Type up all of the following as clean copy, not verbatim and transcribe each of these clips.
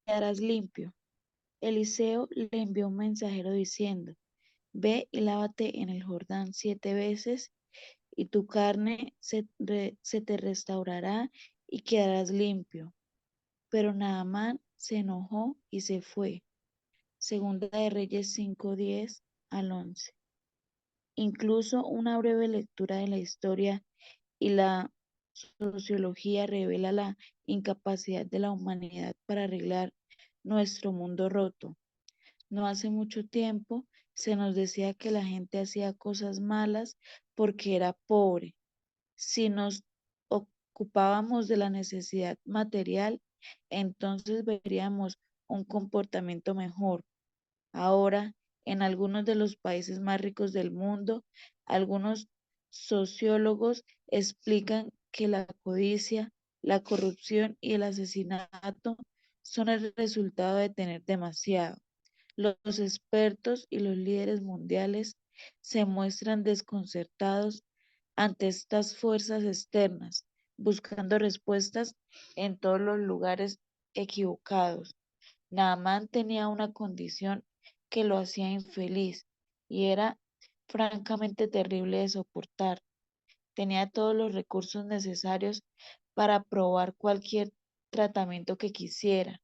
quedarás limpio. Eliseo le envió un mensajero diciendo, ve y lávate en el Jordán 7 veces, y tu carne se te restaurará y quedarás limpio. Pero Naamán se enojó y se fue. Segunda de Reyes 5:10 al 11. Incluso una breve lectura de la historia y la sociología revela la incapacidad de la humanidad para arreglar nuestro mundo roto. No hace mucho tiempo se nos decía que la gente hacía cosas malas porque era pobre. Si nos ocupábamos de la necesidad material, entonces veríamos un comportamiento mejor. Ahora, en algunos de los países más ricos del mundo, algunos sociólogos explican que la codicia, la corrupción y el asesinato son el resultado de tener demasiado. Los expertos y los líderes mundiales se muestran desconcertados ante estas fuerzas externas, buscando respuestas en todos los lugares equivocados. Naamán tenía una condición que lo hacía infeliz y era francamente terrible de soportar. Tenía todos los recursos necesarios para probar cualquier tratamiento que quisiera,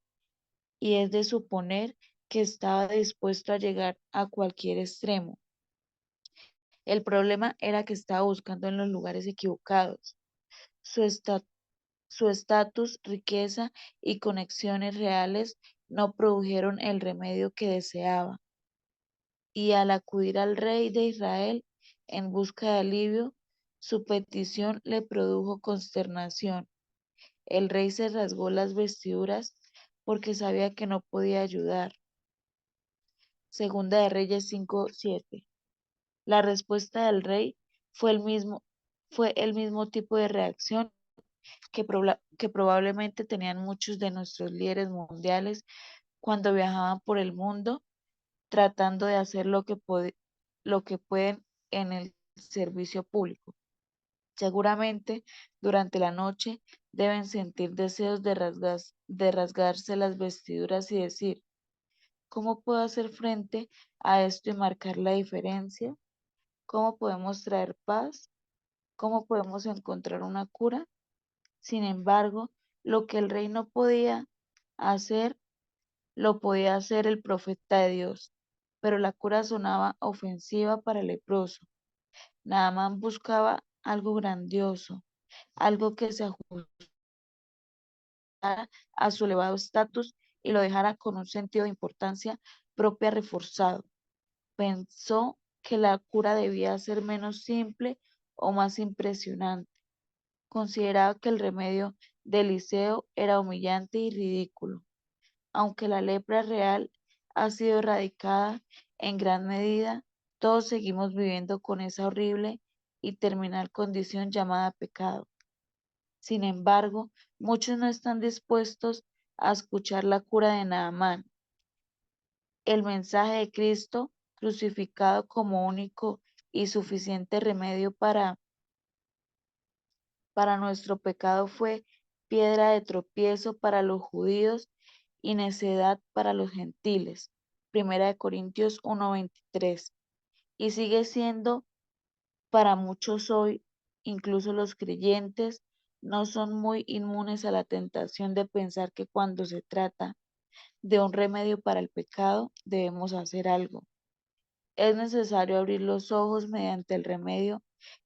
y es de suponer que estaba dispuesto a llegar a cualquier extremo. El problema era que estaba buscando en los lugares equivocados. Su esta- su estatus, riqueza y conexiones reales no produjeron el remedio que deseaba, y al acudir al rey de Israel en busca de alivio, su petición le produjo consternación. El rey se rasgó las vestiduras porque sabía que no podía ayudar. Segunda de Reyes 5:7. La respuesta del rey fue el mismo tipo de reacción que probablemente tenían muchos de nuestros líderes mundiales cuando viajaban por el mundo tratando de hacer lo que pueden en el servicio público. Seguramente durante la noche deben sentir deseos de rasgarse las vestiduras y decir, ¿cómo puedo hacer frente a esto y marcar la diferencia? ¿Cómo podemos traer paz? ¿Cómo podemos encontrar una cura? Sin embargo, lo que el rey no podía hacer, lo podía hacer el profeta de Dios, pero la cura sonaba ofensiva para el leproso. Naamán buscaba algo grandioso, algo que se ajustara a su elevado estatus y lo dejara con un sentido de importancia propia reforzado. Pensó que la cura debía ser menos simple o más impresionante. Consideraba que el remedio de Eliseo era humillante y ridículo. Aunque la lepra real ha sido erradicada en gran medida, todos seguimos viviendo con esa horrible y terminal condición llamada pecado. Sin embargo, muchos no están dispuestos a escuchar la cura de Naamán, el mensaje de Cristo crucificado como único y suficiente remedio para nuestro pecado fue piedra de tropiezo para los judíos y necedad para los gentiles. Primera de Corintios 1:23. Y sigue siendo para muchos hoy, incluso los creyentes, no son muy inmunes a la tentación de pensar que cuando se trata de un remedio para el pecado, debemos hacer algo. Es necesario abrir los ojos mediante el remedio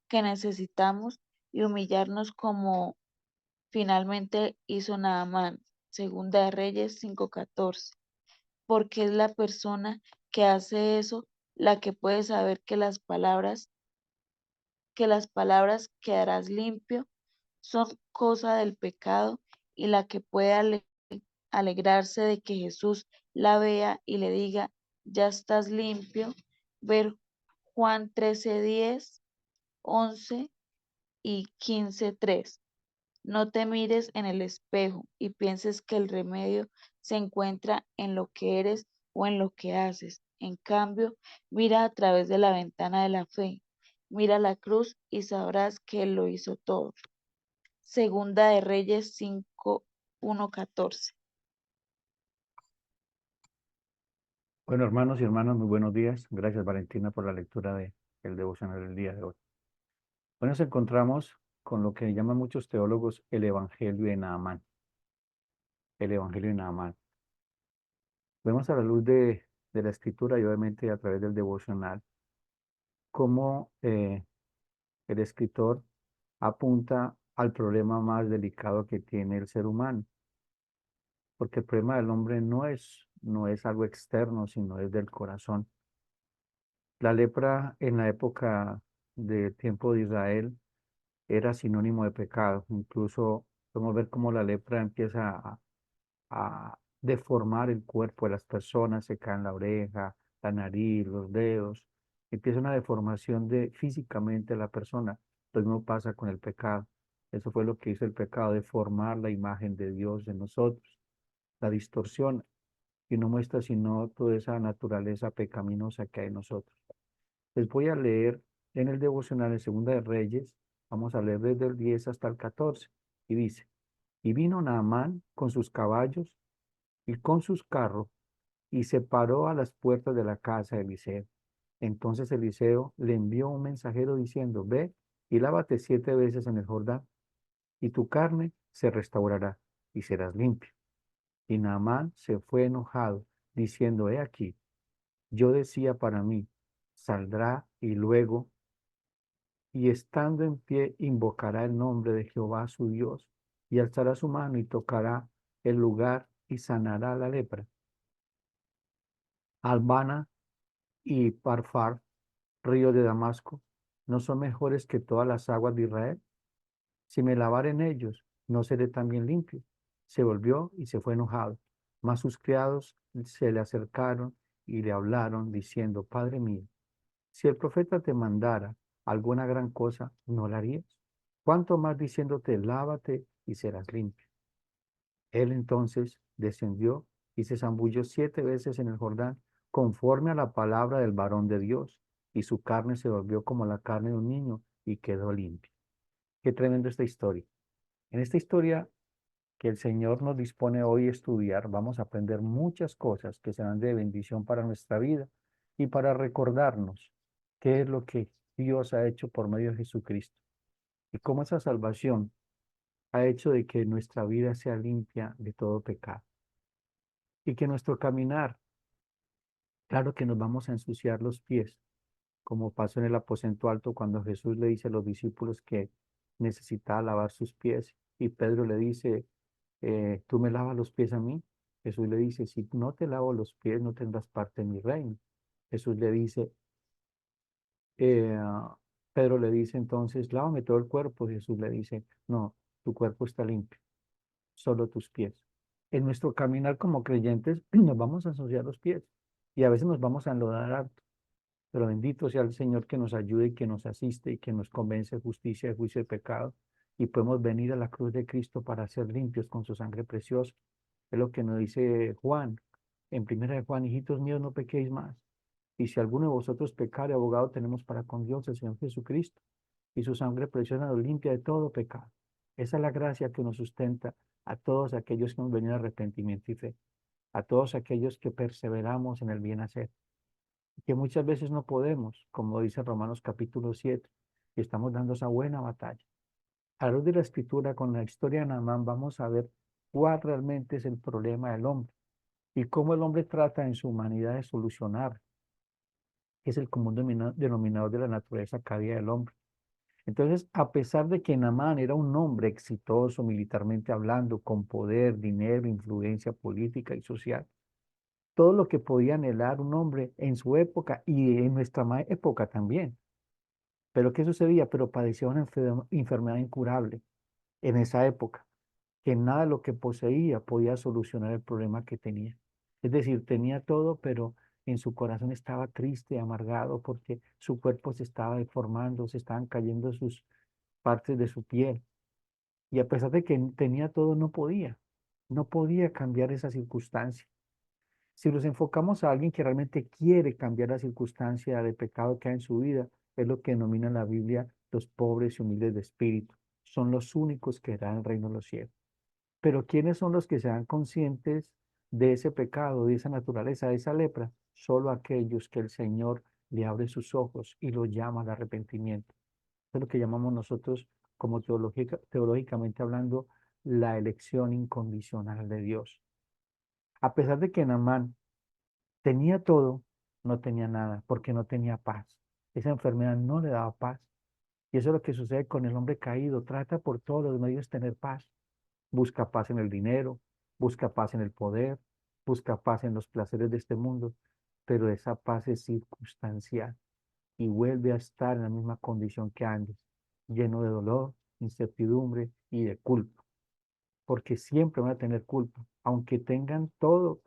que necesitamos y humillarnos como finalmente hizo Naamán. Segunda de Reyes 5:14. Porque es la persona que hace eso la que puede saber que las palabras quedarás limpio son cosa del pecado, y la que puede alegrarse de que Jesús la vea y le diga, ya estás limpio. Ver Juan 13:10, 11 y 15:3. No te mires en el espejo y pienses que el remedio se encuentra en lo que eres o en lo que haces. En cambio, mira a través de la ventana de la fe. Mira la cruz y sabrás que Él lo hizo todo. Segunda de Reyes 5:1-14. Bueno, hermanos y hermanas, muy buenos días. Gracias, Valentina, por la lectura del devocional del día de hoy. Hoy nos encontramos con lo que llaman muchos teólogos el Evangelio de Naamán. El Evangelio de Naamán. Vemos a la luz de la escritura y obviamente a través del devocional cómo el escritor apunta al problema más delicado que tiene el ser humano, porque el problema del hombre no es algo externo, sino es del corazón. La lepra en la época del tiempo de Israel era sinónimo de pecado. Incluso podemos ver cómo la lepra empieza a deformar el cuerpo de las personas, se cae en la oreja, la nariz, los dedos. Empieza una deformación físicamente de la persona. Lo mismo pasa con el pecado. Eso fue lo que hizo el pecado, deformar la imagen de Dios en nosotros, la distorsiona y no muestra sino toda esa naturaleza pecaminosa que hay en nosotros. Les voy a leer en el devocional en Segunda de Reyes, vamos a leer desde el 10 hasta el 14, y dice, y vino Naamán con sus caballos y con sus carros, y se paró a las puertas de la casa de Eliseo. Entonces Eliseo le envió un mensajero diciendo, ve y lávate 7 veces en el Jordán, y tu carne se restaurará, y serás limpio. Y Naamán se fue enojado, diciendo, he aquí, yo decía para mí, saldrá y luego y estando en pie invocará el nombre de Jehová su Dios, y alzará su mano y tocará el lugar y sanará la lepra. Albana y Parfar, río de Damasco, ¿no son mejores que todas las aguas de Israel? Si me lavare en ellos, ¿no seré también limpio? Se volvió y se fue enojado. Mas sus criados se le acercaron y le hablaron, diciendo, Padre mío, si el profeta te mandara alguna gran cosa, ¿no la harías? ¿Cuánto más diciéndote, lávate y serás limpio? Él entonces descendió y se zambulló 7 veces en el Jordán, conforme a la palabra del varón de Dios, y su carne se volvió como la carne de un niño y quedó limpia. Qué tremendo esta historia. En esta historia que el Señor nos dispone hoy a estudiar, vamos a aprender muchas cosas que serán de bendición para nuestra vida y para recordarnos qué es lo que Dios ha hecho por medio de Jesucristo y cómo esa salvación ha hecho de que nuestra vida sea limpia de todo pecado y que nuestro caminar, claro que nos vamos a ensuciar los pies, como pasó en el aposento alto cuando Jesús le dice a los discípulos que necesitaba lavar sus pies y Pedro le dice, ¿tú me lavas los pies a mí? Jesús le dice, si no te lavo los pies, no tendrás parte en mi reino. Jesús le dice, eh, Pedro le dice entonces, lávame todo el cuerpo. Jesús le dice, no, tu cuerpo está limpio, solo tus pies. En nuestro caminar como creyentes nos vamos a ensuciar los pies y a veces nos vamos a enlodar harto. Pero bendito sea el Señor que nos ayude y que nos asiste y que nos convence de justicia, de juicio y pecado. Y podemos venir a la cruz de Cristo para ser limpios con su sangre preciosa. Es lo que nos dice Juan. En primera de Juan, hijitos míos, no pequéis más. Y si alguno de vosotros pecare, abogado tenemos para con Dios el Señor Jesucristo. Y su sangre preciosa nos limpia de todo pecado. Esa es la gracia que nos sustenta a todos aquellos que hemos venido a arrepentimiento y fe. A todos aquellos que perseveramos en el bien hacer que muchas veces no podemos, como dice Romanos capítulo 7, y estamos dando esa buena batalla. A la luz de la escritura, con la historia de Naamán, vamos a ver cuál realmente es el problema del hombre y cómo el hombre trata en su humanidad de solucionar, que es el común denominador de la naturaleza caída del hombre. Entonces, a pesar de que Naamán era un hombre exitoso militarmente hablando, con poder, dinero, influencia política y social, todo lo que podía anhelar un hombre en su época y en nuestra época también. Pero ¿qué sucedía? Pero padecía una enfermedad incurable en esa época, que nada de lo que poseía podía solucionar el problema que tenía. Es decir, tenía todo, pero en su corazón estaba triste, amargado, porque su cuerpo se estaba deformando, se estaban cayendo sus partes de su piel. Y a pesar de que tenía todo, no podía cambiar esa circunstancia. Si nos enfocamos a alguien que realmente quiere cambiar la circunstancia de pecado que hay en su vida, es lo que denomina la Biblia los pobres y humildes de espíritu. Son los únicos que verán el reino de los cielos. Pero ¿quiénes son los que se dan conscientes de ese pecado, de esa naturaleza, de esa lepra? Solo aquellos que el Señor le abre sus ojos y los llama al arrepentimiento. Eso es lo que llamamos nosotros, como teológicamente hablando, la elección incondicional de Dios. A pesar de que Naamán tenía todo, no tenía nada, porque no tenía paz. Esa enfermedad no le daba paz. Y eso es lo que sucede con el hombre caído. Trata por todos los medios tener paz. Busca paz en el dinero, busca paz en el poder, busca paz en los placeres de este mundo, pero esa paz es circunstancial y vuelve a estar en la misma condición que antes, lleno de dolor, incertidumbre y de culpa, porque siempre van a tener culpa, aunque tengan todo,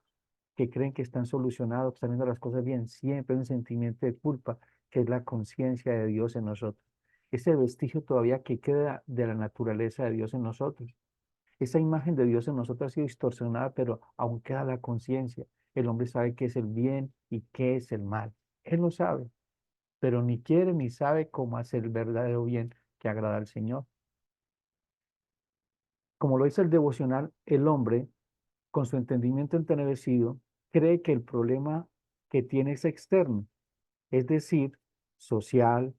que creen que están solucionados, que están viendo las cosas bien, siempre hay un sentimiento de culpa, que es la conciencia de Dios en nosotros. Ese vestigio todavía que queda de la naturaleza de Dios en nosotros. Esa imagen de Dios en nosotros ha sido distorsionada, pero aún queda la conciencia. El hombre sabe qué es el bien y qué es el mal. Él lo sabe, pero ni quiere ni sabe cómo hacer el verdadero bien que agrada al Señor. Como lo dice el devocional, el hombre, con su entendimiento entenebrecido, cree que el problema que tiene es externo, es decir, social,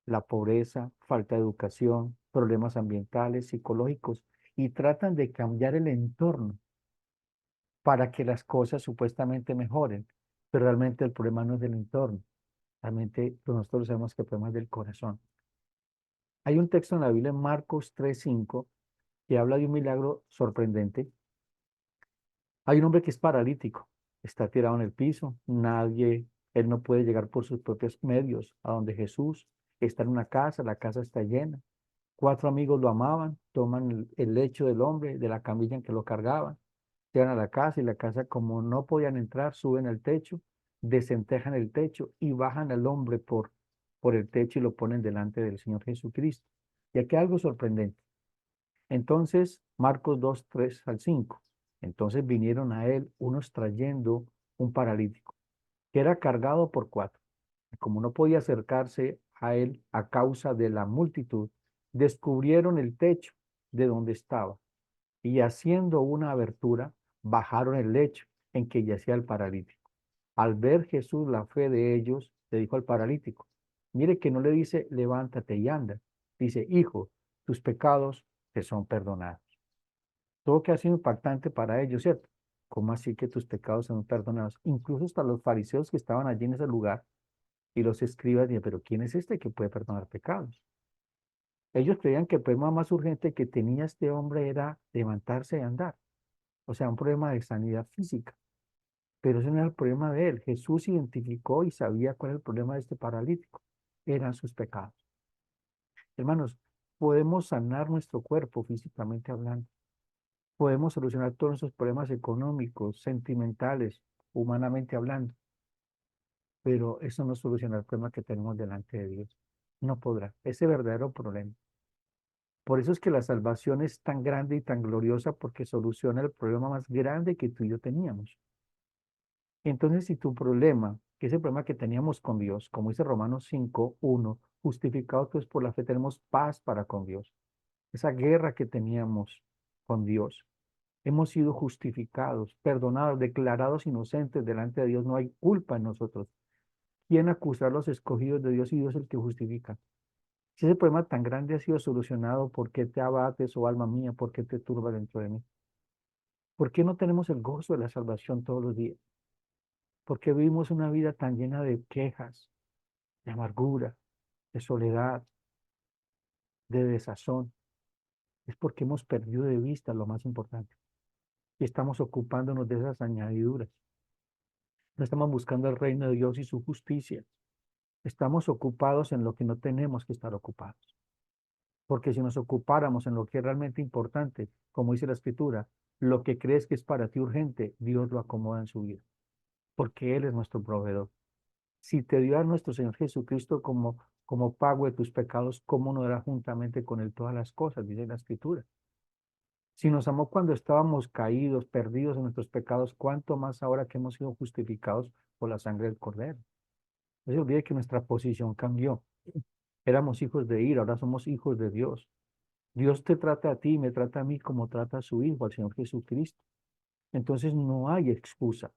la pobreza, falta de educación, problemas ambientales, psicológicos, y tratan de cambiar el entorno para que las cosas supuestamente mejoren, pero realmente el problema no es del entorno, realmente pues, nosotros sabemos que el problema es del corazón. Hay un texto en la Biblia, en Marcos 3:5, que habla de un milagro sorprendente. Hay un hombre que es paralítico, está tirado en el piso, él no puede llegar por sus propios medios a donde Jesús está en una casa, la casa está llena. Cuatro amigos lo amaban, toman el lecho del hombre, de la camilla en que lo cargaban, llegan a la casa y la casa, como no podían entrar, suben al techo, desentejan el techo y bajan al hombre por el techo y lo ponen delante del Señor Jesucristo. Y aquí hay algo sorprendente. Entonces, Marcos 2, 3 al 5. Entonces vinieron a él unos trayendo un paralítico, que era cargado por cuatro. Y como no podía acercarse a él a causa de la multitud, descubrieron el techo de donde estaba y haciendo una abertura, bajaron el lecho en que yacía el paralítico. Al ver Jesús la fe de ellos, le dijo al paralítico, mire que no le dice levántate y anda, dice, hijo, tus pecados te son perdonados. Todo que ha sido impactante para ellos, ¿cierto? ¿Cómo así que tus pecados son perdonados? Incluso hasta los fariseos que estaban allí en ese lugar y los escribas decían, pero ¿quién es este que puede perdonar pecados? Ellos creían que el problema más urgente que tenía este hombre era levantarse y andar, o sea, un problema de sanidad física. Pero ese no era el problema de él. Jesús identificó y sabía cuál era el problema de este paralítico. Eran sus pecados. Hermanos, podemos sanar nuestro cuerpo físicamente hablando. Podemos solucionar todos nuestros problemas económicos, sentimentales, humanamente hablando. Pero eso no soluciona el problema que tenemos delante de Dios. No podrá. Ese verdadero problema. Por eso es que la salvación es tan grande y tan gloriosa porque soluciona el problema más grande que tú y yo teníamos. Entonces, si tu problema, que es el problema que teníamos con Dios, como dice Romanos 5:1, justificado pues por la fe, tenemos paz para con Dios. Esa guerra que teníamos con Dios, hemos sido justificados, perdonados, declarados inocentes delante de Dios, no hay culpa en nosotros. ¿Quién acusar a los escogidos de Dios y Dios es el que justifica? Si ese problema tan grande ha sido solucionado, ¿por qué te abates, oh alma mía? ¿Por qué te turba dentro de mí? ¿Por qué no tenemos el gozo de la salvación todos los días? ¿Por qué vivimos una vida tan llena de quejas, de amargura, de soledad, de desazón? Es porque hemos perdido de vista lo más importante y estamos ocupándonos de esas añadiduras. No estamos buscando el reino de Dios y su justicia. Estamos ocupados en lo que no tenemos que estar ocupados. Porque si nos ocupáramos en lo que es realmente importante, como dice la Escritura, lo que crees que es para ti urgente, Dios lo acomoda en su vida, porque Él es nuestro proveedor. Si te dio a nuestro Señor Jesucristo como pago de tus pecados, ¿cómo no dará juntamente con Él todas las cosas? Dice la Escritura. Si nos amó cuando estábamos caídos, perdidos en nuestros pecados, ¿cuánto más ahora que hemos sido justificados por la sangre del Cordero? No se olvide que nuestra posición cambió. Éramos hijos de ira, ahora somos hijos de Dios. Dios te trata a ti y me trata a mí como trata a su Hijo, al Señor Jesucristo. Entonces no hay excusa.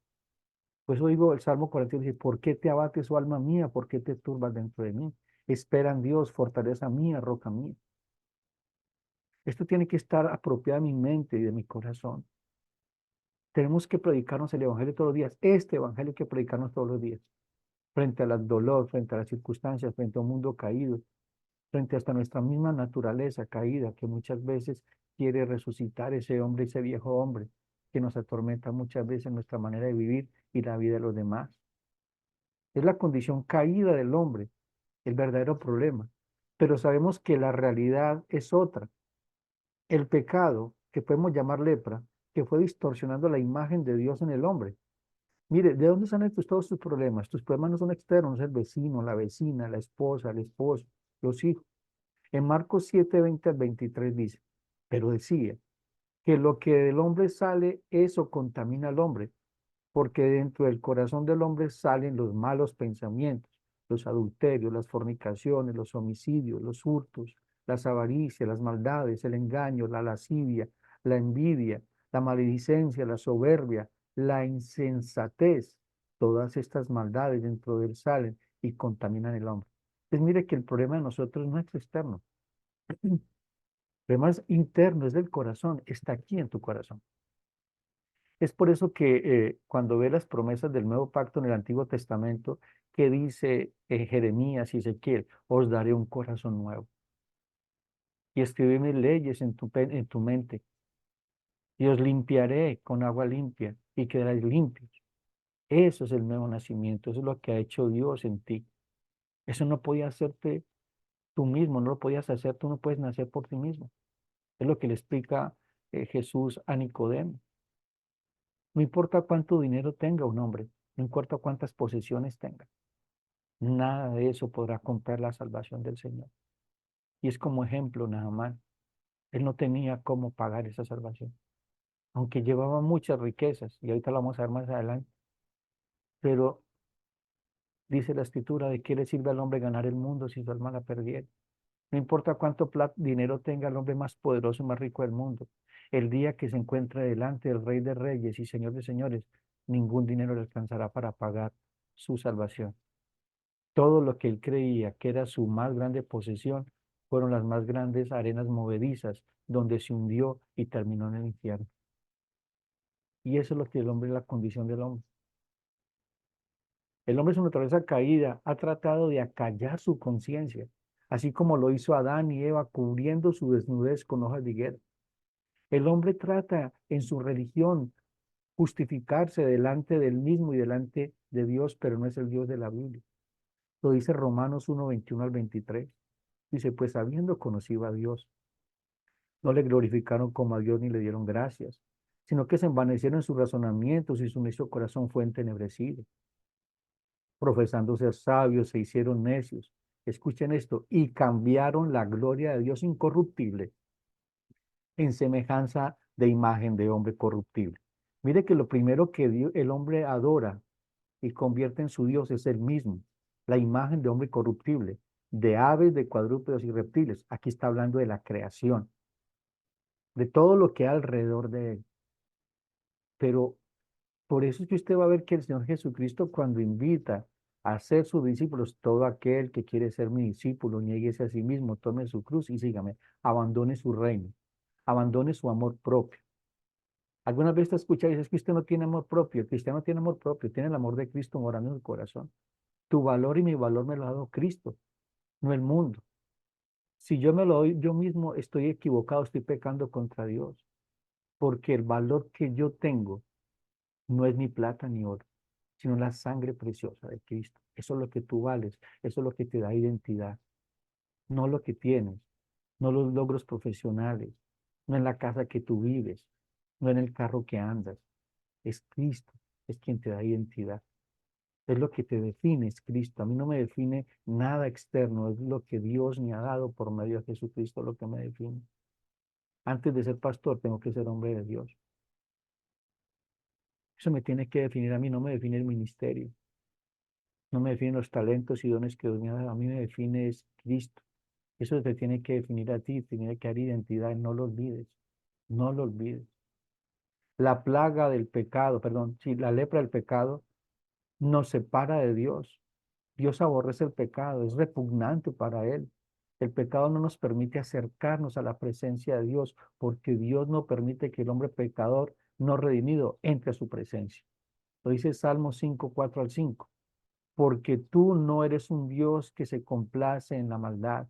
Por eso digo, el Salmo 41 dice, ¿por qué te abates, oh alma mía? ¿Por qué te turbas dentro de mí? Espera en Dios, fortaleza mía, roca mía. Esto tiene que estar apropiado de mi mente y de mi corazón. Tenemos que predicarnos el Evangelio todos los días. Este Evangelio hay que predicarnos todos los días. Frente al dolor, frente a las circunstancias, frente a un mundo caído, frente hasta nuestra misma naturaleza caída, que muchas veces quiere resucitar ese hombre, ese viejo hombre, que nos atormenta muchas veces nuestra manera de vivir y la vida de los demás. Es la condición caída del hombre, el verdadero problema. Pero sabemos que la realidad es otra. El pecado, que podemos llamar lepra, que fue distorsionando la imagen de Dios en el hombre. Mire, ¿de dónde salen todos tus problemas? Tus problemas no son externos, es el vecino, la vecina, la esposa, el esposo, los hijos. En Marcos 7, 20 al 23 dice, pero decía que lo que del hombre sale, eso contamina al hombre, porque dentro del corazón del hombre salen los malos pensamientos, los adulterios, las fornicaciones, los homicidios, los hurtos, las avaricias, las maldades, el engaño, la lascivia, la envidia, la maledicencia, la soberbia, la insensatez. Todas estas maldades dentro de él salen y contaminan el hombre. Entonces mire que el problema de nosotros no es externo, el problema es interno, es del corazón, está aquí en tu corazón. Es por eso que cuando ve las promesas del nuevo pacto en el Antiguo Testamento, que dice Jeremías y Ezequiel, os daré un corazón nuevo y escribí mis leyes en tu mente y os limpiaré con agua limpia y quedaréis limpios. Eso es el nuevo nacimiento, eso es lo que ha hecho Dios en ti. Eso no podías hacerte tú mismo, no lo podías hacer, tú no puedes nacer por ti mismo. Es lo que le explica Jesús a Nicodemo. No importa cuánto dinero tenga un hombre, no importa cuántas posesiones tenga. Nada de eso podrá comprar la salvación del Señor. Y es como ejemplo, Naamán. Él no tenía cómo pagar esa salvación, aunque llevaba muchas riquezas, y ahorita lo vamos a ver más adelante. Pero dice la escritura, ¿de qué le sirve al hombre ganar el mundo si su alma la perdiera? No importa cuánto dinero tenga el hombre más poderoso y más rico del mundo. El día que se encuentre delante del Rey de Reyes y Señor de Señores, ningún dinero le alcanzará para pagar su salvación. Todo lo que él creía que era su más grande posesión fueron las más grandes arenas movedizas donde se hundió y terminó en el infierno. Y eso es lo que el hombre, es la condición del hombre. El hombre, su naturaleza caída, ha tratado de acallar su conciencia, así como lo hizo Adán y Eva cubriendo su desnudez con hojas de higuera. El hombre trata en su religión justificarse delante del mismo y delante de Dios, pero no es el Dios de la Biblia. Lo dice Romanos 1, 21 al 23. Dice, pues habiendo conocido a Dios, no le glorificaron como a Dios ni le dieron gracias, sino que se envanecieron en sus razonamientos y su necio corazón fue entenebrecido. Profesando ser sabios, se hicieron necios. Escuchen esto, y cambiaron la gloria de Dios incorruptible en semejanza de imagen de hombre corruptible. Mire que lo primero que el hombre adora y convierte en su Dios es el mismo, la imagen de hombre corruptible, de aves, de cuadrúpedos y reptiles. Aquí está hablando de la creación, de todo lo que hay alrededor de él. Pero por eso es que usted va a ver que el Señor Jesucristo cuando invita a ser sus discípulos, todo aquel que quiere ser mi discípulo, niéguese a sí mismo, tome su cruz y sígame, abandone su reino, abandone su amor propio. Algunas veces te escucha y dices que usted no tiene amor propio, el cristiano tiene amor propio, tiene el amor de Cristo morando en el corazón. Tu valor y mi valor me lo ha dado Cristo, no el mundo. Si yo me lo doy yo mismo, estoy equivocado, estoy pecando contra Dios, porque el valor que yo tengo no es ni plata ni oro, sino la sangre preciosa de Cristo. Eso es lo que tú vales, eso es lo que te da identidad, no lo que tienes, no los logros profesionales, no en la casa que tú vives, no en el carro que andas. Es Cristo, es quien te da identidad. Es lo que te define, es Cristo. A mí no me define nada externo, es lo que Dios me ha dado por medio de Jesucristo lo que me define. Antes de ser pastor, tengo que ser hombre de Dios. Eso me tiene que definir a mí, no me define el ministerio, no me definen los talentos y dones que Dios me ha dado, a mí me define es Cristo. Eso te tiene que definir a ti, tiene que dar identidad, no lo olvides, no lo olvides. La plaga del pecado, perdón, sí, la lepra del pecado nos separa de Dios. Dios aborrece el pecado, es repugnante para Él. El pecado no nos permite acercarnos a la presencia de Dios, porque Dios no permite que el hombre pecador no redimido entre a su presencia. Lo dice Salmo 5, 4 al 5. Porque tú no eres un Dios que se complace en la maldad.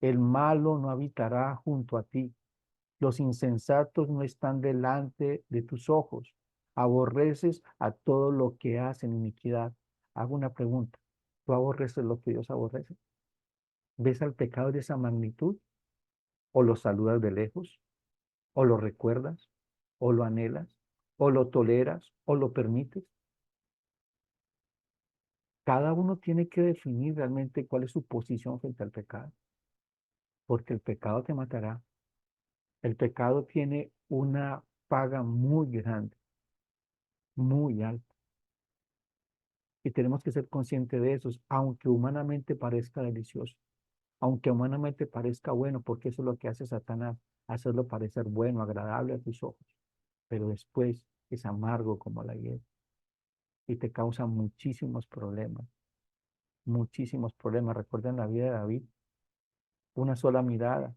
El malo no habitará junto a ti. Los insensatos no están delante de tus ojos. Aborreces a todo lo que hacen iniquidad. Hago una pregunta. ¿Tú aborreces lo que Dios aborrece? ¿Ves al pecado de esa magnitud? ¿O lo saludas de lejos? ¿O lo recuerdas? ¿O lo anhelas? ¿O lo toleras? ¿O lo permites? Cada uno tiene que definir realmente cuál es su posición frente al pecado, porque el pecado te matará. El pecado tiene una paga muy grande, muy alta, y tenemos que ser conscientes de eso, aunque humanamente parezca delicioso, aunque humanamente parezca bueno, porque eso es lo que hace Satanás, hacerlo parecer bueno, agradable a tus ojos, pero después es amargo como la hiel y te causa muchísimos problemas. Recuerden la vida de David, una sola mirada,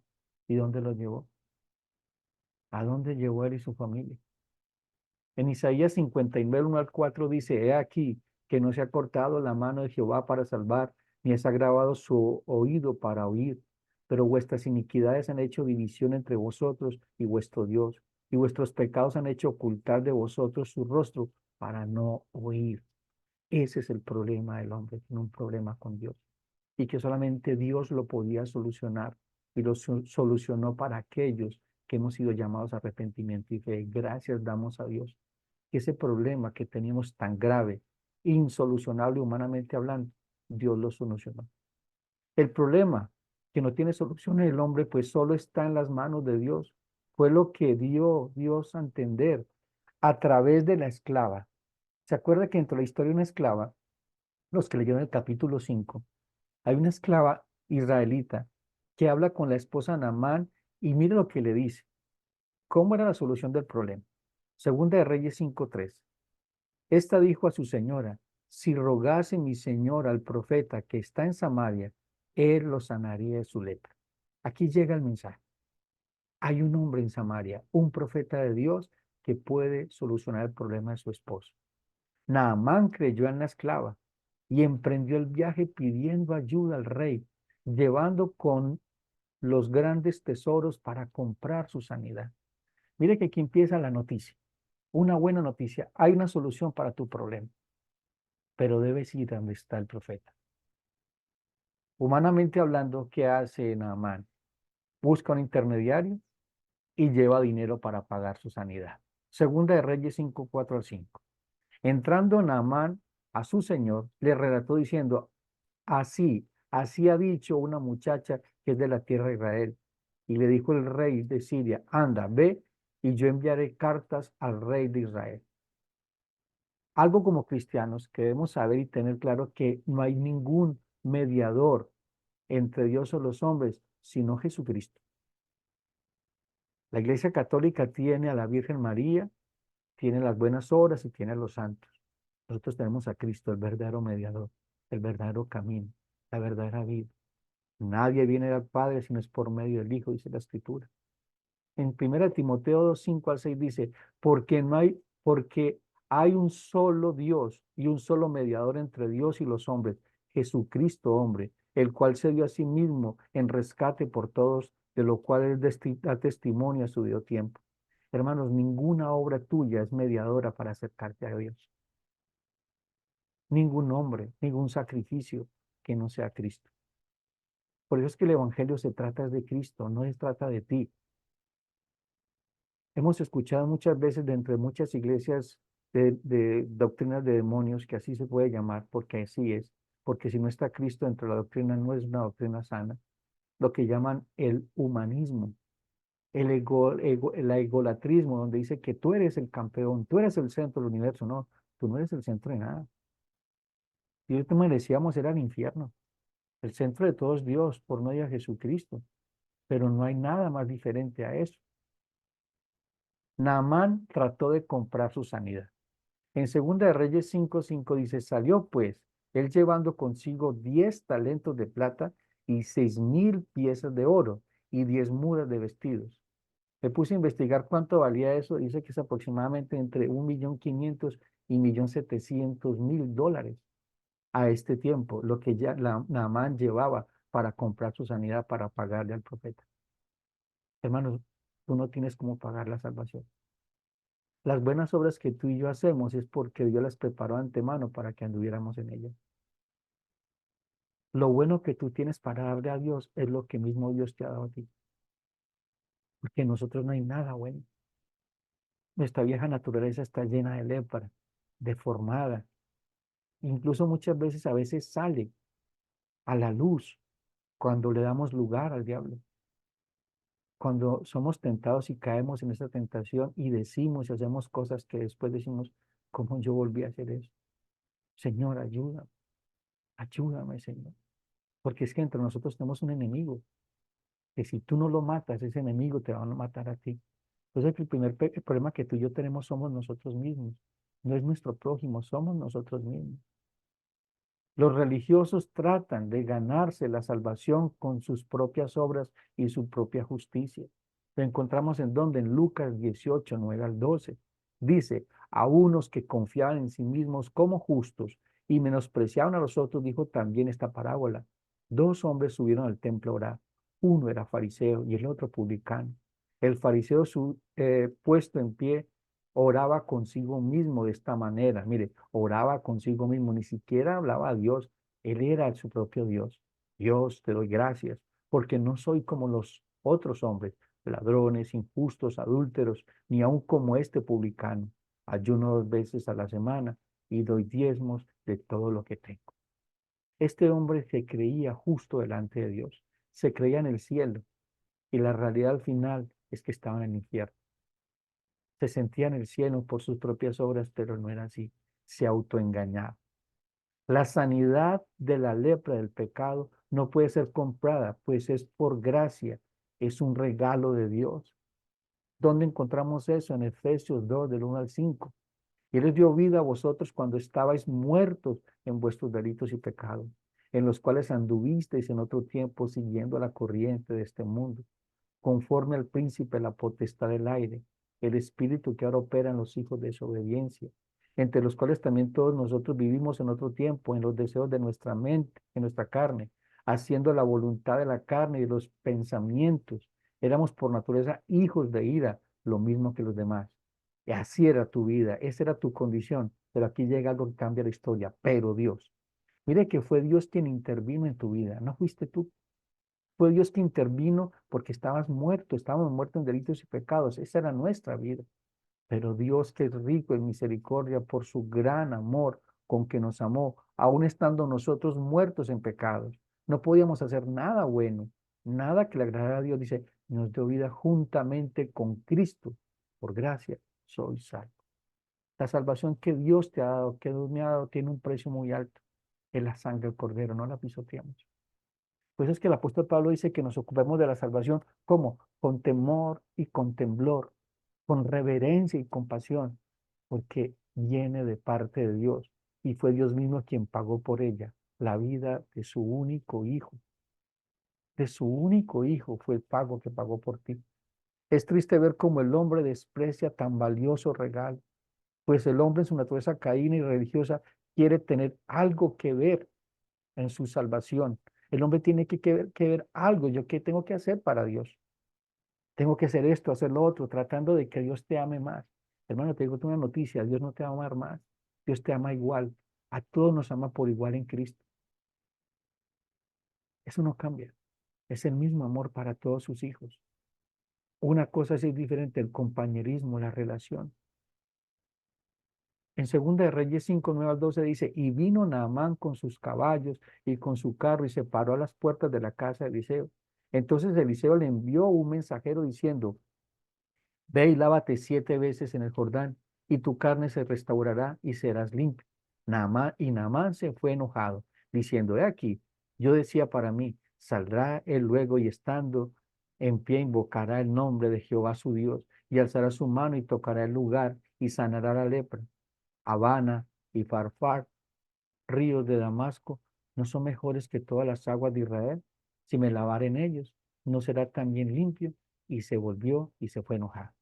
¿y dónde lo llevó? ¿A dónde llevó él y su familia? En Isaías 59, 1 al 4 dice, he aquí que no se ha cortado la mano de Jehová para salvar, ni es agravado su oído para oír, pero vuestras iniquidades han hecho división entre vosotros y vuestro Dios, y vuestros pecados han hecho ocultar de vosotros su rostro para no oír. Ese es el problema del hombre, tiene un problema con Dios, y que solamente Dios lo podía solucionar, y lo solucionó para aquellos que hemos sido llamados a arrepentimiento y fe. Gracias damos a Dios que ese problema que teníamos tan grave, insolucionable humanamente hablando, Dios lo solucionó. El problema que no tiene solución el hombre, pues solo está en las manos de Dios. Fue lo que dio Dios a entender a través de la esclava. ¿Se acuerda que dentro de la historia de una esclava, los que leyeron el capítulo 5, hay una esclava israelita que habla con la esposa de Naamán y mire lo que le dice. ¿Cómo era la solución del problema? Segunda de Reyes 5:3. Esta dijo a su señora, si rogase mi señor al profeta que está en Samaria, él lo sanaría de su lepra. Aquí llega el mensaje. Hay un hombre en Samaria, un profeta de Dios que puede solucionar el problema de su esposo. Naamán creyó en la esclava y emprendió el viaje pidiendo ayuda al rey, llevando con los grandes tesoros para comprar su sanidad. Mire que aquí empieza la noticia, una buena noticia. Hay una solución para tu problema, pero debes ir a donde está el profeta. Humanamente hablando, ¿qué hace Naamán? Busca un intermediario y lleva dinero para pagar su sanidad. Segunda de Reyes 5, 4 al 5. Entrando Naamán a su señor, le relató diciendo, así ha dicho una muchacha que es de la tierra de Israel. Y le dijo el rey de Siria, anda, ve, y yo enviaré cartas al rey de Israel. Algo como cristianos que debemos saber y tener claro que no hay ningún mediador entre Dios o los hombres, sino Jesucristo. La Iglesia Católica tiene a la Virgen María, tiene las buenas obras y tiene a los santos. Nosotros tenemos a Cristo, el verdadero mediador, el verdadero camino, la verdadera vida. Nadie viene al Padre si no es por medio del Hijo, dice la Escritura. En 1 Timoteo 2, 5 al 6 dice, porque hay un solo Dios y un solo mediador entre Dios y los hombres, Jesucristo hombre, el cual se dio a sí mismo en rescate por todos, de lo cual él da testimonio a su debido tiempo. Hermanos, ninguna obra tuya es mediadora para acercarte a Dios. Ningún hombre, ningún sacrificio que no sea Cristo. Por eso es que el Evangelio se trata de Cristo, no se trata de ti. Hemos escuchado muchas veces dentro de muchas iglesias de doctrinas de demonios, que así se puede llamar, porque así es, porque si no está Cristo dentro de la doctrina no es una doctrina sana, lo que llaman el humanismo, el egolatrismo, donde dice que tú eres el campeón, tú eres el centro del universo. No, tú no eres el centro de nada. Y te merecíamos ir al infierno. El centro de todo es Dios por medio de Jesucristo, pero no hay nada más diferente a eso. Naamán trató de comprar su sanidad. En Segunda de Reyes 5:5 dice, salió pues él llevando consigo 10 talentos de plata y 6.000 piezas de oro y 10 mudas de vestidos. Me puse a investigar cuánto valía eso. Dice que es aproximadamente entre 1.500.000 y 1.700.000 dólares a este tiempo, lo que ya Naamán llevaba para comprar su sanidad, para pagarle al profeta. Hermanos, tú no tienes cómo pagar la salvación. Las buenas obras que tú y yo hacemos es porque Dios las preparó de antemano para que anduviéramos en ellas. Lo bueno que tú tienes para darle a Dios es lo que mismo Dios te ha dado a ti. Porque en nosotros no hay nada bueno. Nuestra vieja naturaleza está llena de lepra, deformada. Incluso muchas veces, a veces sale a la luz cuando le damos lugar al diablo. Cuando somos tentados y caemos en esa tentación y decimos y hacemos cosas que después decimos, ¿cómo yo volví a hacer eso? Señor, ayúdame, ayúdame, Señor. Porque es que entre nosotros tenemos un enemigo, que si tú no lo matas, ese enemigo te va a matar a ti. Entonces, el primer el problema que tú y yo tenemos somos nosotros mismos. No es nuestro prójimo, somos nosotros mismos. Los religiosos tratan de ganarse la salvación con sus propias obras y su propia justicia. Lo encontramos en donde, en Lucas 18, 9 al 12. Dice, a unos que confiaban en sí mismos como justos y menospreciaban a los otros, dijo también esta parábola. Dos hombres subieron al templo a orar. Uno era fariseo y el otro publicano. El fariseo puesto en pie oraba consigo mismo de esta manera. Mire, oraba consigo mismo, ni siquiera hablaba a Dios. Él era su propio Dios. Dios, te doy gracias, porque no soy como los otros hombres, ladrones, injustos, adúlteros, ni aun como este publicano. Ayuno 2 veces a la semana y doy diezmos de todo lo que tengo. Este hombre se creía justo delante de Dios, se creía en el cielo, y la realidad al final es que estaba en el infierno. Se sentía en el cielo por sus propias obras, pero no era así. Se autoengañaba. La sanidad de la lepra del pecado no puede ser comprada, pues es por gracia, es un regalo de Dios. ¿Dónde encontramos eso? En Efesios 2, del 1 al 5. Y Él les dio vida a vosotros cuando estabais muertos en vuestros delitos y pecados, en los cuales anduvisteis en otro tiempo siguiendo la corriente de este mundo, conforme al príncipe de la potestad del aire, el espíritu que ahora opera en los hijos de desobediencia, entre los cuales también todos nosotros vivimos en otro tiempo, en los deseos de nuestra mente, en nuestra carne, haciendo la voluntad de la carne y de los pensamientos. Éramos por naturaleza hijos de ira, lo mismo que los demás. Y así era tu vida, esa era tu condición, pero aquí llega algo que cambia la historia, pero Dios. Mire que fue Dios quien intervino en tu vida, no fuiste tú. Fue Dios que intervino porque estabas muerto, estábamos muertos en delitos y pecados. Esa era nuestra vida. Pero Dios, que es rico en misericordia por su gran amor con que nos amó, aun estando nosotros muertos en pecados. No podíamos hacer nada bueno, nada que le agradara a Dios. Dice, nos dio vida juntamente con Cristo. Por gracia, soy salvo. La salvación que Dios te ha dado, que Dios me ha dado, tiene un precio muy alto. Es la sangre del Cordero, no la pisoteamos. Pues es que el apóstol Pablo dice que nos ocupemos de la salvación, ¿cómo? Con temor y con temblor, con reverencia y compasión, porque viene de parte de Dios y fue Dios mismo quien pagó por ella la vida de su único hijo. De su único hijo fue el pago que pagó por ti. Es triste ver cómo el hombre desprecia tan valioso regalo, pues el hombre en su naturaleza caída y religiosa quiere tener algo que ver en su salvación. El hombre tiene que ver algo. ¿Yo qué tengo que hacer para Dios? Tengo que hacer esto, hacer lo otro, tratando de que Dios te ame más. Hermano, te digo una noticia, Dios no te va a amar más. Dios te ama igual. A todos nos ama por igual en Cristo. Eso no cambia. Es el mismo amor para todos sus hijos. Una cosa sí es diferente, el compañerismo, la relación. En Segunda de Reyes 5, 9 al 12 dice, y vino Naamán con sus caballos y con su carro y se paró a las puertas de la casa de Eliseo. Entonces Eliseo le envió un mensajero diciendo, ve y lávate 7 veces en el Jordán y tu carne se restaurará y serás limpio. Naamán se fue enojado, diciendo, he aquí, yo decía para mí, saldrá él luego y estando en pie invocará el nombre de Jehová su Dios y alzará su mano y tocará el lugar y sanará la lepra. Habana y Farfar, ríos de Damasco, ¿no son mejores que todas las aguas de Israel? Si me lavare en ellos, ¿no será también limpio? Y se volvió y se fue enojado.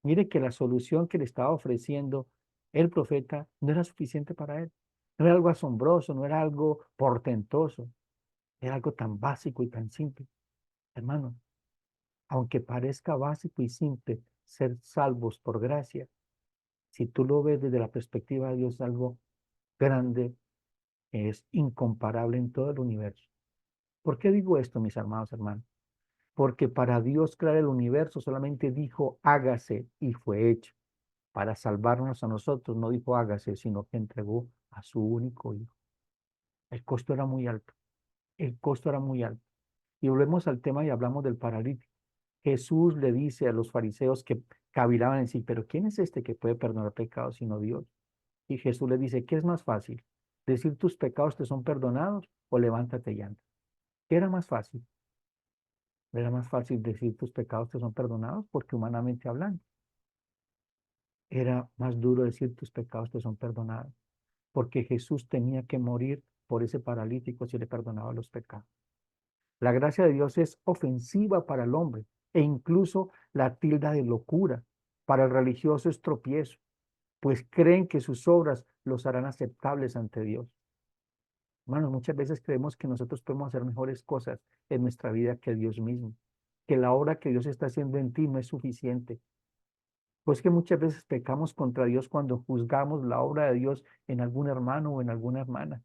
Mire que la solución que le estaba ofreciendo el profeta no era suficiente para él. No era algo asombroso, no era algo portentoso, era algo tan básico y tan simple. Hermano, aunque parezca básico y simple ser salvos por gracia, si tú lo ves desde la perspectiva de Dios, es algo grande, es incomparable en todo el universo. ¿Por qué digo esto, mis hermanos, hermanos? Porque para Dios crear el universo solamente dijo hágase y fue hecho. Para salvarnos a nosotros no dijo hágase, sino que entregó a su único hijo. El costo era muy alto, el costo era muy alto. Y volvemos al tema y hablamos del paralítico. Jesús le dice a los fariseos que cavilaban en sí, pero ¿quién es este que puede perdonar pecados sino Dios? Y Jesús le dice, ¿qué es más fácil? ¿Decir tus pecados te son perdonados o levántate y anda? ¿Qué era más fácil? Era más fácil decir tus pecados te son perdonados porque humanamente hablando. Era más duro decir tus pecados te son perdonados porque Jesús tenía que morir por ese paralítico si le perdonaba los pecados. La gracia de Dios es ofensiva para el hombre e incluso la tilda de locura. Para el religioso es tropiezo, pues creen que sus obras los harán aceptables ante Dios. Hermanos, muchas veces creemos que nosotros podemos hacer mejores cosas en nuestra vida que Dios mismo, que la obra que Dios está haciendo en ti no es suficiente. Pues que muchas veces pecamos contra Dios cuando juzgamos la obra de Dios en algún hermano o en alguna hermana,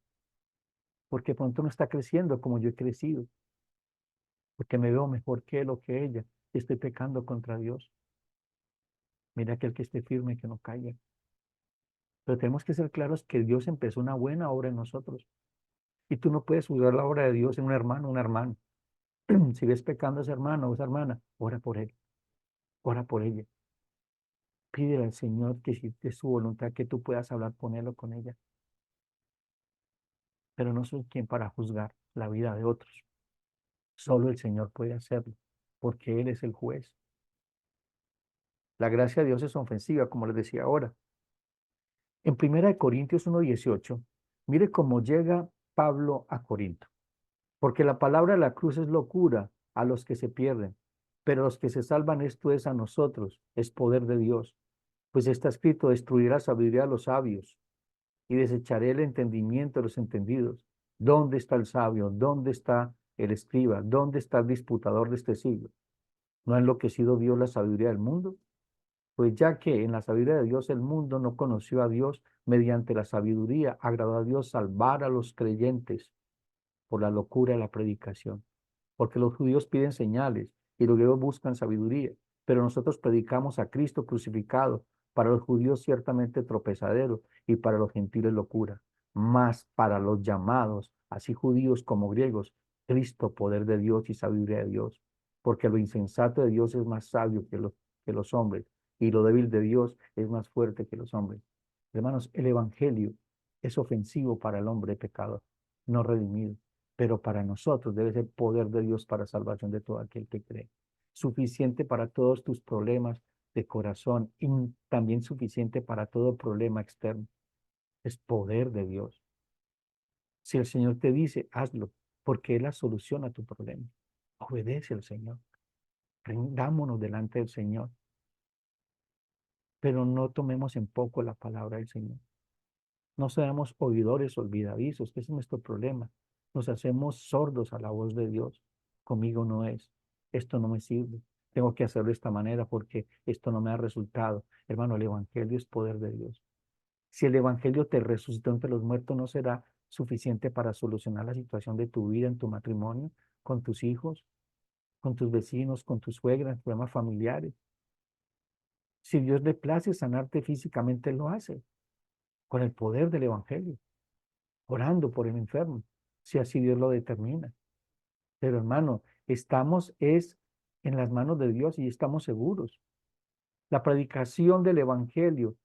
porque pronto no está creciendo como yo he crecido, porque me veo mejor que él o que ella, y estoy pecando contra Dios. Mira aquel que esté firme, que no caiga. Pero tenemos que ser claros que Dios empezó una buena obra en nosotros. Y tú no puedes juzgar la obra de Dios en un hermano o una hermana. Si ves pecando a ese hermano o esa hermana, ora por él, ora por ella. Pídele al Señor que si es su voluntad que tú puedas hablar con él o con ella. Pero no soy quien para juzgar la vida de otros. Solo el Señor puede hacerlo, porque Él es el juez. La gracia de Dios es ofensiva, como les decía ahora. En 1 Corintios 1:18, mire cómo llega Pablo a Corinto. Porque la palabra de la cruz es locura a los que se pierden, pero los que se salvan esto es a nosotros, es poder de Dios. Pues está escrito, destruirá la sabiduría de los sabios y desecharé el entendimiento de los entendidos. ¿Dónde está el sabio? ¿Dónde está el escriba? ¿Dónde está el disputador de este siglo? ¿No ha enloquecido Dios la sabiduría del mundo? Pues ya que en la sabiduría de Dios el mundo no conoció a Dios, mediante la sabiduría agradó a Dios salvar a los creyentes por la locura de la predicación. Porque los judíos piden señales y los griegos buscan sabiduría, pero nosotros predicamos a Cristo crucificado, para los judíos ciertamente tropezadero y para los gentiles locura, mas para los llamados, así judíos como griegos, Cristo poder de Dios y sabiduría de Dios, porque lo insensato de Dios es más sabio que los hombres y lo débil de Dios es más fuerte que los hombres. Hermanos, el Evangelio es ofensivo para el hombre pecador, no redimido, pero para nosotros debe ser poder de Dios para salvación de todo aquel que cree. Suficiente para todos tus problemas de corazón y también suficiente para todo problema externo. Es poder de Dios. Si el Señor te dice, hazlo, porque es la solución a tu problema. Obedece al Señor. Rendámonos delante del Señor, pero no tomemos en poco la palabra del Señor. No seamos oidores olvidadizos, que ese es nuestro problema. Nos hacemos sordos a la voz de Dios. Conmigo no es. Esto no me sirve. Tengo que hacerlo de esta manera porque esto no me ha resultado. Hermano, el Evangelio es poder de Dios. Si el Evangelio te resucitó entre los muertos, ¿no será suficiente para solucionar la situación de tu vida en tu matrimonio, con tus hijos, con tus vecinos, con tu suegra, problemas familiares? Si Dios le place sanarte físicamente, Él lo hace con el poder del Evangelio, orando por el enfermo, si así Dios lo determina. Pero hermano, estamos es en las manos de Dios y estamos seguros. La predicación del Evangelio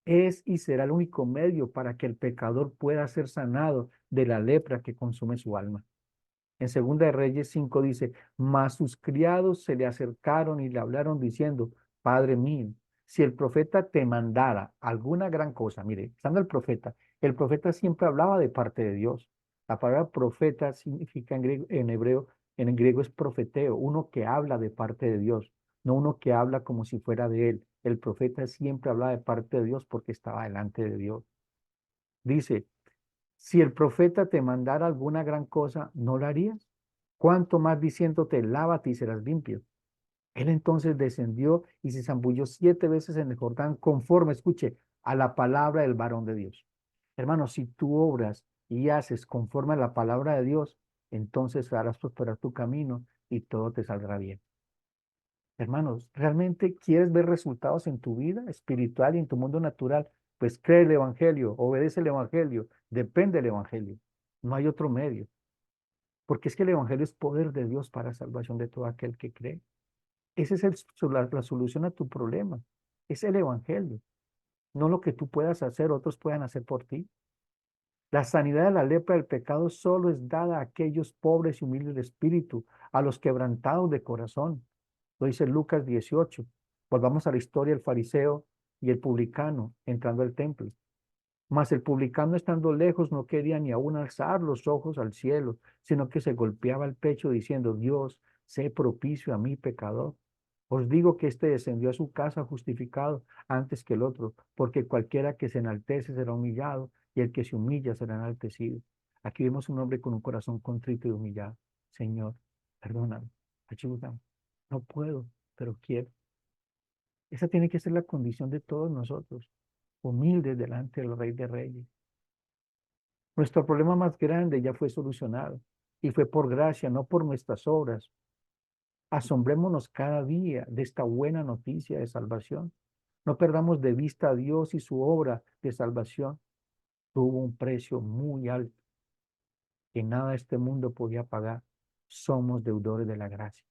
es y será el único medio para que el pecador pueda ser sanado de la lepra que consume su alma. En Segunda de Reyes 5 dice, mas sus criados se le acercaron y le hablaron diciendo, Padre mío, si el profeta te mandara alguna gran cosa, mire, estando el profeta siempre hablaba de parte de Dios. La palabra profeta significa en griego es profeteo, uno que habla de parte de Dios, no uno que habla como si fuera de él. El profeta siempre hablaba de parte de Dios porque estaba delante de Dios. Dice, si el profeta te mandara alguna gran cosa, ¿no la harías? ¿Cuánto más diciéndote, lávate y serás limpio? Él entonces descendió y se zambulló 7 veces en el Jordán, conforme, escuche, a la palabra del varón de Dios. Hermano, si tú obras y haces conforme a la palabra de Dios, entonces harás prosperar tu camino y todo te saldrá bien. Hermanos, ¿realmente quieres ver resultados en tu vida espiritual y en tu mundo natural? Pues cree el Evangelio, obedece el Evangelio, depende del Evangelio. No hay otro medio, porque es que el Evangelio es poder de Dios para salvación de todo aquel que cree. Esa es la solución a tu problema. Es el Evangelio, no lo que tú puedas hacer, otros puedan hacer por ti. La sanidad de la lepra del pecado solo es dada a aquellos pobres y humildes de espíritu, a los quebrantados de corazón. Lo dice Lucas 18. Volvamos a la historia del fariseo y el publicano entrando al templo. Mas el publicano estando lejos no quería ni aún alzar los ojos al cielo, sino que se golpeaba el pecho diciendo, Dios, sé propicio a mí, pecador. Os digo que éste descendió a su casa justificado antes que el otro, porque cualquiera que se enaltece será humillado, y el que se humilla será enaltecido. Aquí vemos un hombre con un corazón contrito y humillado. Señor, perdóname, ayúdame. No puedo, pero quiero. Esa tiene que ser la condición de todos nosotros, humildes delante del Rey de Reyes. Nuestro problema más grande ya fue solucionado y fue por gracia, no por nuestras obras. Asombrémonos cada día de esta buena noticia de salvación. No perdamos de vista a Dios y su obra de salvación. Tuvo un precio muy alto que nada de este mundo podía pagar. Somos deudores de la gracia.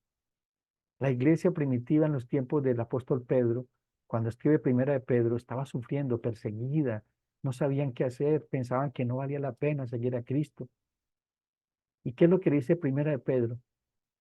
La iglesia primitiva en los tiempos del apóstol Pedro, cuando escribe Primera de Pedro, estaba sufriendo, perseguida, no sabían qué hacer, pensaban que no valía la pena seguir a Cristo. ¿Y qué es lo que dice Primera de Pedro,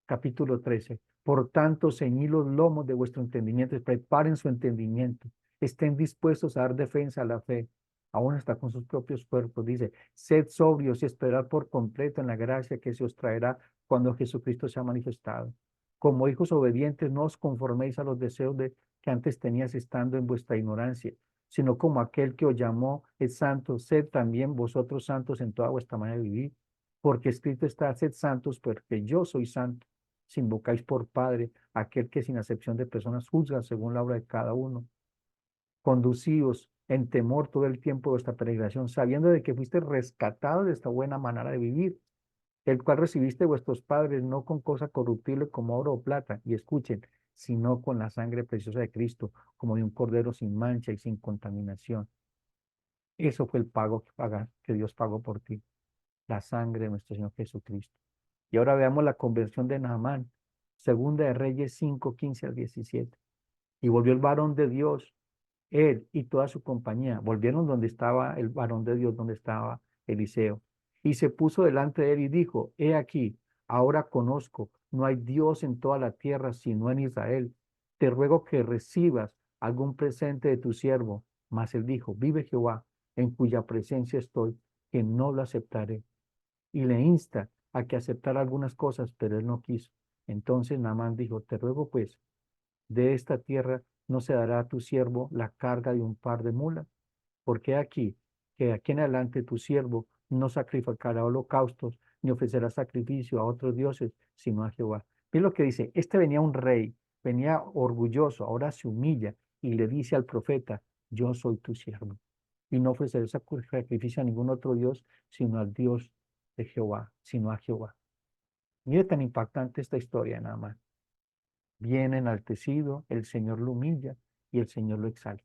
capítulo 13? Por tanto, ceñid los lomos de vuestro entendimiento, preparen su entendimiento, estén dispuestos a dar defensa a la fe, aún hasta con sus propios cuerpos. Dice, sed sobrios y esperad por completo en la gracia que se os traerá cuando Jesucristo sea manifestado. Como hijos obedientes, no os conforméis a los deseos que antes tenías estando en vuestra ignorancia, sino como aquel que os llamó es santo, sed también vosotros santos en toda vuestra manera de vivir, porque escrito está, sed santos, porque yo soy santo. Si invocáis por Padre aquel que sin acepción de personas juzga según la obra de cada uno. Conducíos en temor todo el tiempo de vuestra peregrinación, sabiendo de que fuiste rescatados de esta buena manera de vivir, el cual recibiste de vuestros padres, no con cosa corruptible como oro o plata, y escuchen, sino con la sangre preciosa de Cristo, como de un cordero sin mancha y sin contaminación. Eso fue el pago que Dios pagó por ti, la sangre de nuestro Señor Jesucristo. Y ahora veamos la conversión de Naamán, Segunda de Reyes 5, 15 al 17. Y volvió el varón de Dios, él y toda su compañía, volvieron donde estaba el varón de Dios, donde estaba Eliseo. Y se puso delante de él y dijo, he aquí, ahora conozco, no hay Dios en toda la tierra sino en Israel. Te ruego que recibas algún presente de tu siervo. Mas él dijo, vive Jehová, en cuya presencia estoy, que no lo aceptaré. Y le insta a que aceptara algunas cosas, pero él no quiso. Entonces Naamán dijo, te ruego pues, de esta tierra no se dará a tu siervo la carga de un par de mulas, porque aquí, que aquí en adelante tu siervo no sacrificará holocaustos, ni ofrecerá sacrificio a otros dioses, sino a Jehová. Mira lo que dice, este venía un rey, venía orgulloso, ahora se humilla y le dice al profeta, yo soy tu siervo, y no ofreceré sacrificio a ningún otro Dios, sino al Dios de Jehová, sino a Jehová. Mire tan impactante esta historia nada más. Bien enaltecido, el Señor lo humilla y el Señor lo exalta.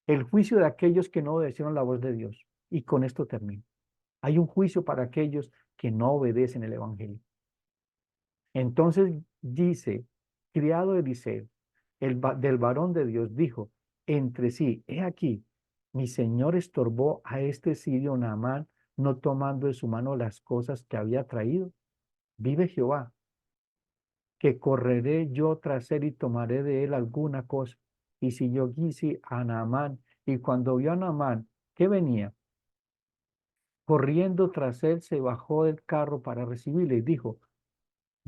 El juicio de aquellos que no obedecieron la voz de Dios. Y con esto termino. Hay un juicio para aquellos que no obedecen el Evangelio. Entonces dice, criado de Eliseo, del varón de Dios, dijo entre sí, he aquí, mi señor estorbó a este sirio Naamán no tomando de su mano las cosas que había traído? Vive Jehová, que correré yo tras él y tomaré de él alguna cosa. Y siguió Gizi a Naamán, y cuando vio a Naamán que venía, corriendo tras él, se bajó del carro para recibirle y dijo,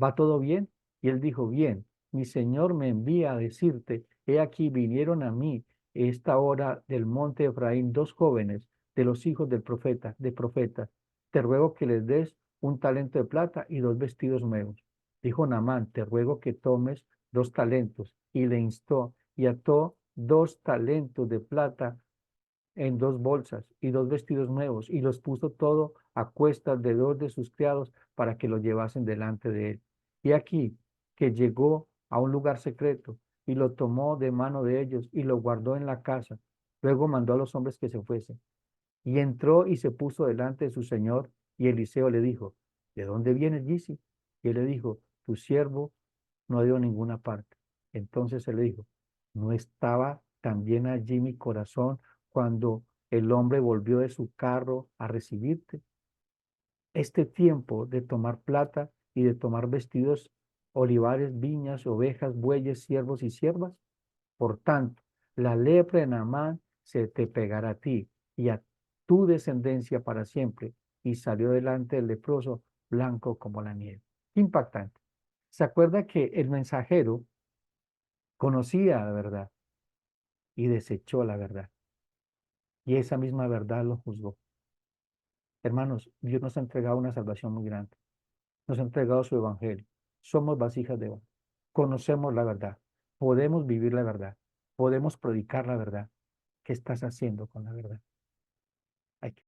¿va todo bien? Y él dijo, bien, mi señor me envía a decirte, he aquí vinieron a mí esta hora del monte Efraín dos jóvenes de los hijos de profetas. Te ruego que les des un talento de plata y dos vestidos nuevos. Dijo Naamán, te ruego que tomes dos talentos. Y le instó y ató dos talentos de plata en dos bolsas y dos vestidos nuevos, y los puso todo a cuestas de dos de sus criados para que lo llevasen delante de él. Y aquí que llegó a un lugar secreto y lo tomó de mano de ellos y lo guardó en la casa. Luego mandó a los hombres que se fuesen. Y entró y se puso delante de su señor, y Eliseo le dijo, ¿de dónde vienes, Gizi? Y él le dijo, tu siervo no ha ido a ninguna parte. Entonces él le dijo, ¿no estaba también allí mi corazón cuando el hombre volvió de su carro a recibirte? Este tiempo de tomar plata y de tomar vestidos, olivares, viñas, ovejas, bueyes, siervos y siervas. Por tanto, la lepra de Naamán se te pegará a ti y a tu descendencia para siempre. Y salió delante del leproso blanco como la nieve. Impactante. ¿Se acuerda que el mensajero conocía la verdad y desechó la verdad? Y esa misma verdad lo juzgó. Hermanos, Dios nos ha entregado una salvación muy grande. Nos ha entregado su evangelio. Somos vasijas de oro. Conocemos la verdad. Podemos vivir la verdad. Podemos predicar la verdad. ¿Qué estás haciendo con la verdad? Hay que